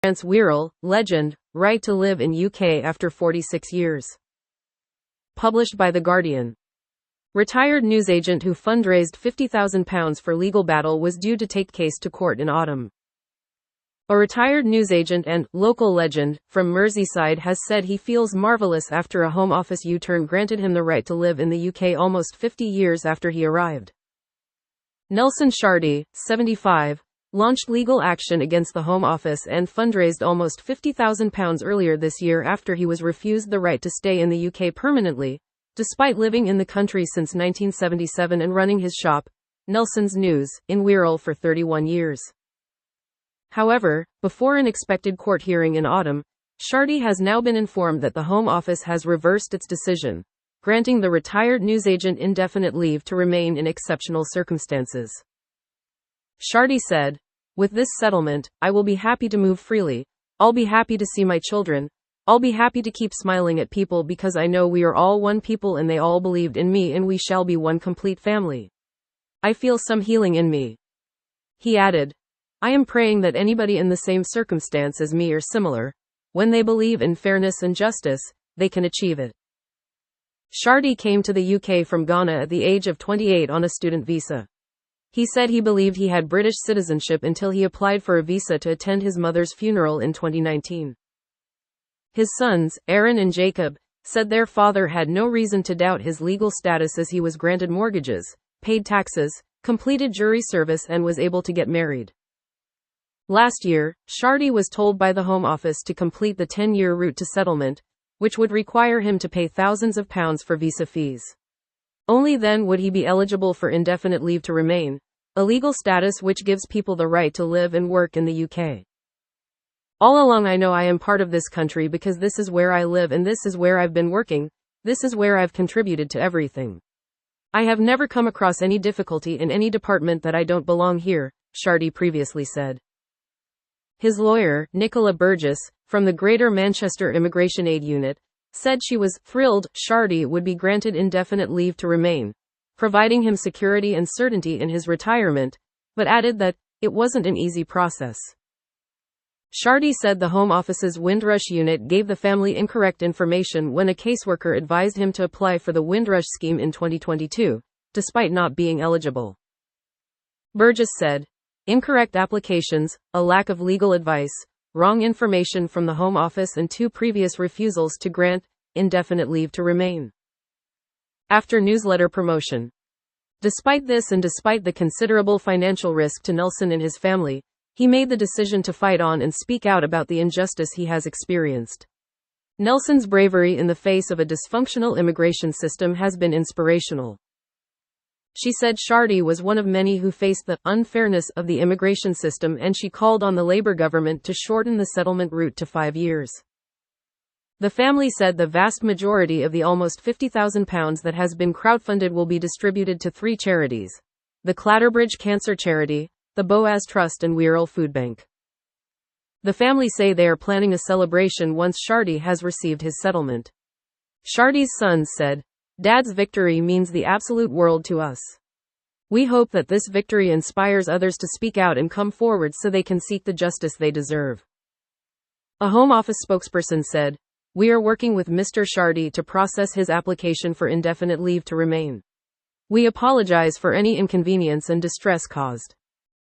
grants Wirral, legend, right to live in UK after 46 years. Published by The Guardian. Retired newsagent who fundraised £50,000 for legal battle was due to take case to court in autumn. A retired newsagent and local legend from Merseyside has said he feels marvellous after a Home Office U-turn granted him the right to live in the UK almost 50 years after he arrived. Nelson Shardy, 75, launched legal action against the Home Office and fundraised almost £50,000 earlier this year after he was refused the right to stay in the UK permanently, despite living in the country since 1977 and running his shop, Nelson's News, in Wirral for 31 years. However, before an expected court hearing in autumn, Shardy has now been informed that the Home Office has reversed its decision, granting the retired newsagent indefinite leave to remain in exceptional circumstances. Shardy said, "With this settlement, I will be happy to move freely, I'll be happy to see my children, I'll be happy to keep smiling at people because I know we are all one people and they all believed in me and we shall be one complete family. I feel some healing in me." He added, "I am praying that anybody in the same circumstance as me or similar, when they believe in fairness and justice, they can achieve it." Shardy came to the UK from Ghana at the age of 28 on a student visa. He said he believed he had British citizenship until he applied for a visa to attend his mother's funeral in 2019. His sons, Aaron and Jacob, said their father had no reason to doubt his legal status as he was granted mortgages, paid taxes, completed jury service and was able to get married. Last year, Shardy was told by the Home Office to complete the 10-year route to settlement, which would require him to pay thousands of pounds for visa fees. Only then would he be eligible for indefinite leave to remain, a legal status which gives people the right to live and work in the UK. "All along I know I am part of this country because this is where I live and this is where I've been working, this is where I've contributed to everything. I have never come across any difficulty in any department that I don't belong here," Shardy previously said. His lawyer, Nicola Burgess, from the Greater Manchester Immigration Aid Unit, said she was thrilled Shardy would be granted indefinite leave to remain, providing him security and certainty in his retirement, but added that it wasn't an easy process. Shardy said the Home Office's Windrush unit gave the family incorrect information when a caseworker advised him to apply for the Windrush scheme in 2022, despite not being eligible. Burgess said, "Incorrect applications, a lack of legal advice, wrong information from the Home Office and 2 previous refusals to grant indefinite leave to remain." After newsletter promotion. Despite this and despite the considerable financial risk to Nelson and his family, he made the decision to fight on and speak out about the injustice he has experienced. Nelson's bravery in the face of a dysfunctional immigration system has been inspirational. She said Shardy was one of many who faced the unfairness of the immigration system and she called on the Labour government to shorten the settlement route to 5 years. The family said the vast majority of the almost £50,000 that has been crowdfunded will be distributed to 3 charities: the Clatterbridge Cancer Charity, the Boaz Trust and Wirral Food Bank. The family say they are planning a celebration once Shardy has received his settlement. Shardy's sons said, "Dad's victory means the absolute world to us. We hope that this victory inspires others to speak out and come forward so they can seek the justice they deserve." A Home Office spokesperson said, "We are working with Mr. Shardy to process his application for indefinite leave to remain. We apologize for any inconvenience and distress caused."